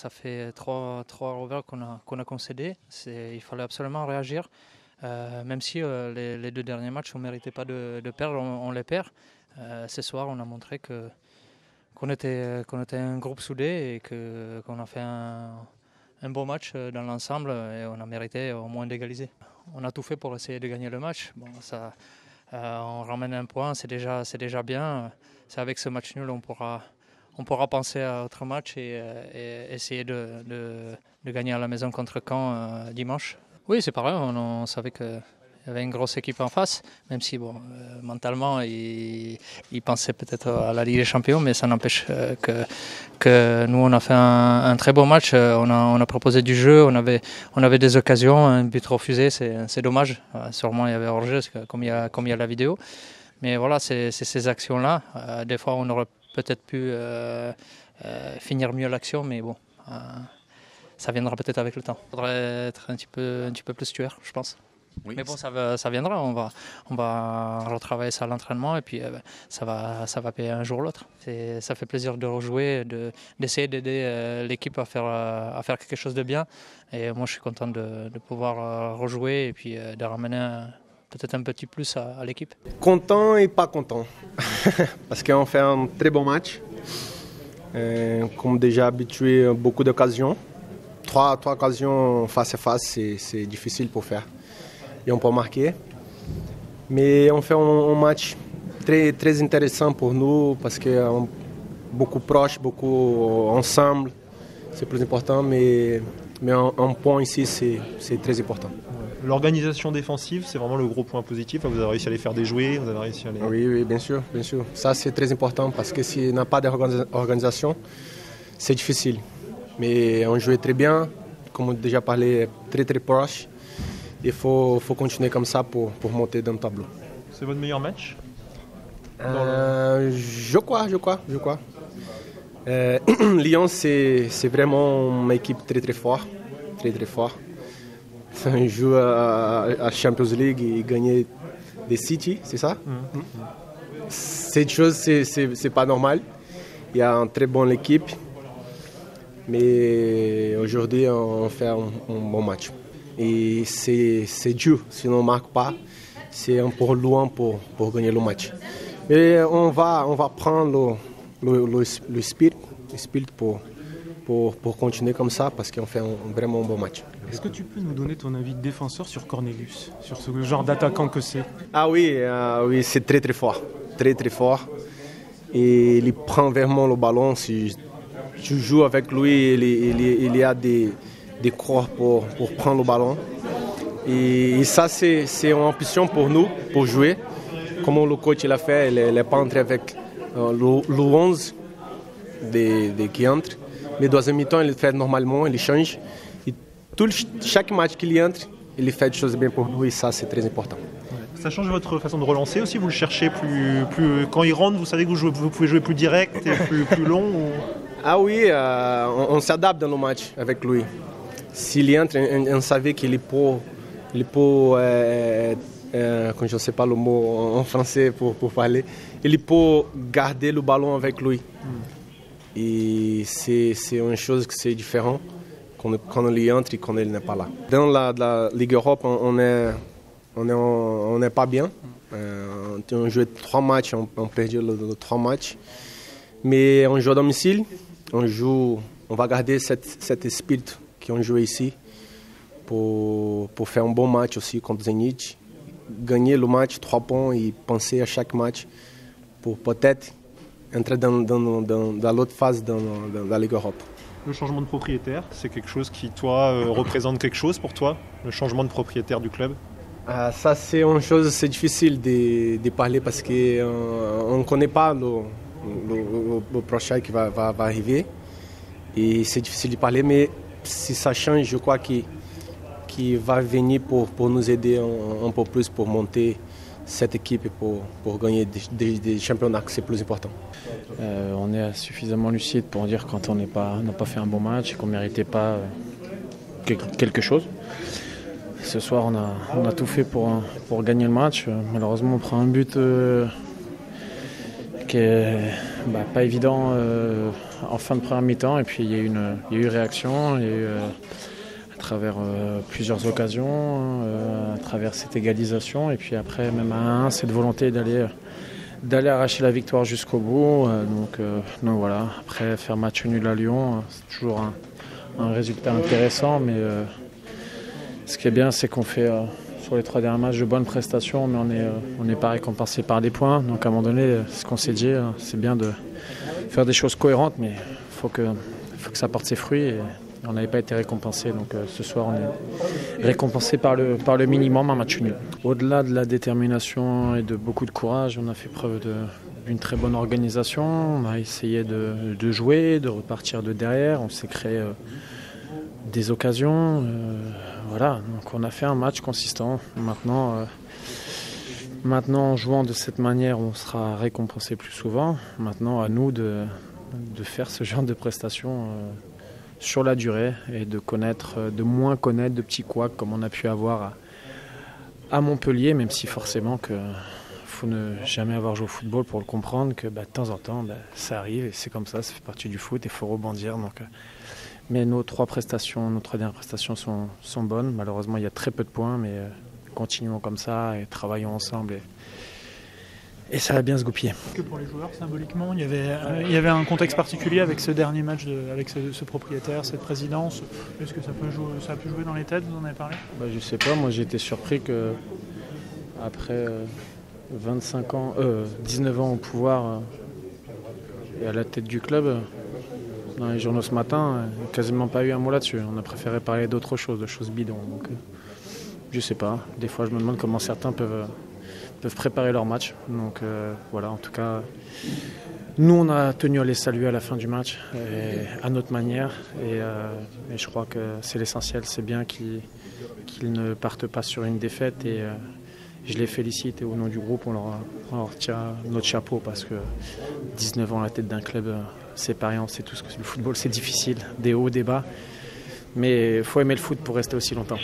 ça fait trois revers qu'on a concédés. Il fallait absolument réagir. Même si les 2 derniers matchs, on ne méritait pas de perdre, on les perd. Ce soir, on a montré qu'on était un groupe soudé et qu'on a fait un beau match dans l'ensemble et on a mérité au moins d'égaliser. On a tout fait pour essayer de gagner le match. Bon, on ramène un point, c'est déjà bien. C'est avec ce match nul on pourra penser à autre match et essayer de gagner à la maison contre Caen dimanche. Oui, c'est pareil, on savait qu'il y avait une grosse équipe en face, même si mentalement, ils pensaient peut-être à la Ligue des Champions, mais ça n'empêche que nous, on a fait un très beau match. On a proposé du jeu, on avait des occasions, un but refusé, c'est dommage. Sûrement, il y avait hors-jeu, comme il y a la vidéo. Mais voilà, c'est ces actions-là. Des fois, on aurait peut-être pu finir mieux l'action, mais bon, ça viendra peut-être avec le temps. Il faudrait être un petit peu plus tueur, je pense. Oui. Mais bon, ça viendra. On va retravailler ça à l'entraînement et puis ça va payer un jour ou l'autre. Ça fait plaisir de rejouer, d'essayer d'aider l'équipe à faire quelque chose de bien. Et moi, je suis content de pouvoir rejouer et puis de ramener peut-être un petit plus à l'équipe. Content et pas content. Parce qu'on fait un très bon match. Comme déjà habitué, beaucoup d'occasions. Trois occasions face à face, c'est difficile pour faire. Et on peut marquer. Mais on fait un match très, très intéressant pour nous parce que beaucoup proche, beaucoup ensemble. C'est plus important, mais un point ici, c'est très important. L'organisation défensive, c'est vraiment le gros point positif. Vous avez réussi à les faire déjouer, vous avez réussi à les... Oui, bien sûr. Ça, c'est très important parce que s'il n'y a pas d'organisation, c'est difficile. Mais on jouait très bien, comme déjà parlé, très très proche. Il faut continuer comme ça pour monter dans le tableau. C'est votre meilleur match Je crois. Lyon, c'est vraiment une équipe très très forte. Très très fort. On joue à Champions League et gagner des City, c'est ça? Cette chose, c'est pas normal. Il y a une très bonne équipe. Mais aujourd'hui, on fait un bon match. Et c'est dur, si on ne marque pas, c'est un peu loin pour gagner le match. Mais on va prendre le spirit pour continuer comme ça, parce qu'on fait vraiment un bon match. Est-ce que tu peux nous donner ton avis de défenseur sur Cornelius, sur ce genre d'attaquant que c'est? Ah oui, c'est très très fort. Très très fort. Et il prend vraiment le ballon. Si tu joues avec lui, il y a des corps pour prendre le ballon. Et ça, c'est une ambition pour nous, pour jouer. Comme le coach l'a fait, il n'est pas entré avec le 11 qui entre. Mais dans un mi-temps, il fait normalement, il change. Et chaque match qu'il entre, il fait des choses bien pour nous et ça, c'est très important. Ça change votre façon de relancer aussi? Vous le cherchez plus quand il rentre, vous savez que vous pouvez jouer plus direct et plus long ou... Ah oui, on s'adapte dans le match avec lui. S'il entre, on savait qu'il peut quand je ne sais pas le mot en français pour parler, il peut garder le ballon avec lui. Et c'est une chose que c'est différent quand il entre et quand il n'est pas là. Dans la Ligue Europe, on n'est pas bien. On joue 3 matchs, on perdu les 3 matchs. Mais on joue à domicile, on va garder cet esprit qu'on joue ici pour faire un bon match aussi contre Zenit. Gagner le match, 3 points et penser à chaque match pour peut-être entrer dans l'autre phase dans la Ligue Europe. Le changement de propriétaire, c'est quelque chose qui, toi, représente quelque chose pour toi? Le changement de propriétaire du club? Ça, c'est une chose, c'est difficile de parler parce qu'on ne connaît pas le prochain qui va arriver. Et c'est difficile de parler, mais si ça change, je crois qu'il va venir pour nous aider un peu plus pour monter cette équipe et pour gagner des championnats, c'est plus important. On est suffisamment lucide pour dire quand on n'a pas fait un bon match et qu'on ne méritait pas quelque chose. Ce soir, on a tout fait pour gagner le match. Malheureusement, on prend un but qui est pas évident en fin de première mi-temps, et puis il y a eu réaction, il y a eu à travers plusieurs occasions, à travers cette égalisation, et puis après même à 1, cette volonté d'aller arracher la victoire jusqu'au bout. Donc voilà, après faire match nul à Lyon, c'est toujours un résultat intéressant, mais ce qui est bien, c'est qu'on fait sur les 3 derniers matchs de bonnes prestations, mais on n'est pas récompensé par des points. Donc à un moment donné, ce qu'on s'est dit, c'est bien de faire des choses cohérentes, mais il faut que ça porte ses fruits. Et on n'avait pas été récompensé, donc ce soir on est récompensé par le minimum, un match nul. Au-delà de la détermination et de beaucoup de courage, on a fait preuve d'une très bonne organisation. On a essayé de jouer, de repartir de derrière. On s'est créé des occasions. Voilà, donc on a fait un match consistant. Maintenant, en jouant de cette manière, on sera récompensé plus souvent. Maintenant, à nous de faire ce genre de prestations sur la durée et de moins connaître de petits couacs comme on a pu avoir à Montpellier, même si forcément qu'il faut ne jamais avoir joué au football pour le comprendre que de temps en temps ça arrive et c'est comme ça fait partie du foot et il faut rebondir. Mais nos 3 dernières prestations sont bonnes. Malheureusement il y a très peu de points, mais continuons comme ça et travaillons ensemble. Et ça va bien se goupiller. Que pour les joueurs, symboliquement, il y avait un contexte particulier avec ce dernier match, avec ce propriétaire, cette présidence. Est-ce que ça a pu jouer dans les têtes, vous en avez parlé ? Je sais pas, moi j'ai été surpris qu'après 19 ans au pouvoir et à la tête du club, dans les journaux ce matin, il n'y a quasiment pas eu un mot là-dessus. On a préféré parler d'autre chose, de choses bidons. Donc, je sais pas, des fois je me demande comment certains peuvent préparer leur match. Donc voilà, en tout cas, nous on a tenu à les saluer à la fin du match, à notre manière. Et je crois que c'est l'essentiel, c'est bien qu'ils ne partent pas sur une défaite. Et je les félicite et au nom du groupe, on leur tire notre chapeau parce que 19 ans à la tête d'un club, c'est pas rien, on sait tous que le football c'est difficile, des hauts, des bas. Mais il faut aimer le foot pour rester aussi longtemps.